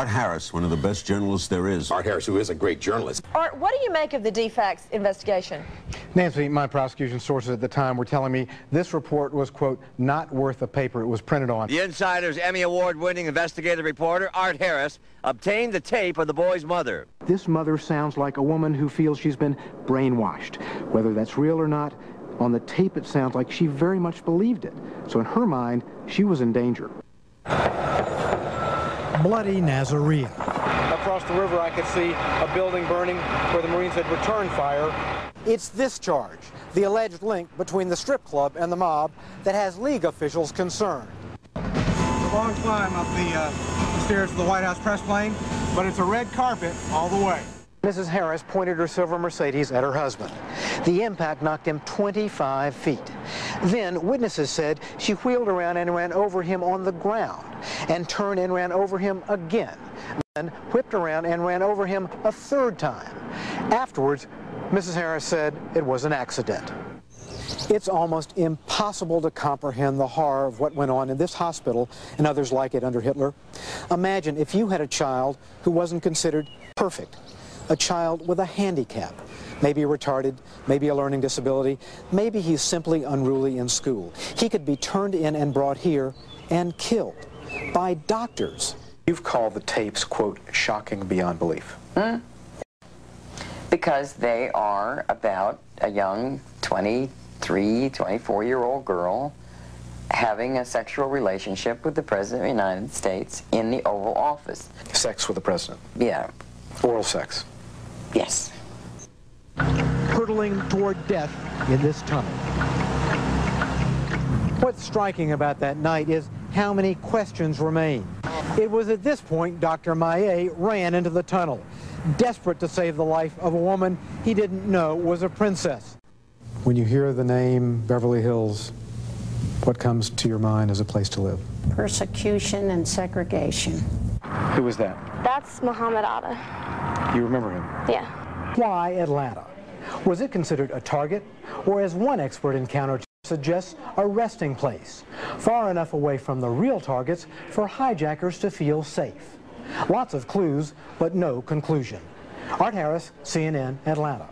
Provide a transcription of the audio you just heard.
Art Harris, one of the best journalists there is. Art Harris, who is a great journalist. Art, what do you make of the DFACS investigation? Nancy, my prosecution sources at the time were telling me this report was, quote, not worth the paper it was printed on. The Insider's Emmy-Award winning investigative reporter, Art Harris, obtained the tape of the boy's mother. This mother sounds like a woman who feels she's been brainwashed. Whether that's real or not, on the tape it sounds like she very much believed it. So in her mind, she was in danger. Bloody Nazarene. Across the river I could see a building burning where the Marines had returned fire. It's this charge, the alleged link between the strip club and the mob, that has league officials concerned. It's a long climb up the stairs to the White House press plane, but it's a red carpet all the way. Mrs. Harris pointed her silver Mercedes at her husband. The impact knocked him 25 feet. Then witnesses said she wheeled around and ran over him on the ground, and turned and ran over him again, then whipped around and ran over him a third time. Afterwards, Mrs. Harris said it was an accident. It's almost impossible to comprehend the horror of what went on in this hospital and others like it under Hitler. Imagine if you had a child who wasn't considered perfect. A child with a handicap, maybe retarded, maybe a learning disability, maybe he's simply unruly in school. He could be turned in and brought here and killed by doctors. You've called the tapes, quote, shocking beyond belief. Because they are about a young 23, 24-year-old girl having a sexual relationship with the President of the United States in the Oval Office. Sex with the president. Yeah. Oral sex. Yes. Hurtling toward death in this tunnel. What's striking about that night is how many questions remain. It was at this point Dr. Maillet ran into the tunnel, desperate to save the life of a woman he didn't know was a princess. When you hear the name Beverly Hills, what comes to your mind as a place to live? Persecution and segregation. Who was that? That's Muhammad Atta. You remember him? Yeah. Why Atlanta? Was it considered a target, or as one expert in counter suggests, a resting place, far enough away from the real targets for hijackers to feel safe? Lots of clues, but no conclusion. Art Harris, CNN, Atlanta.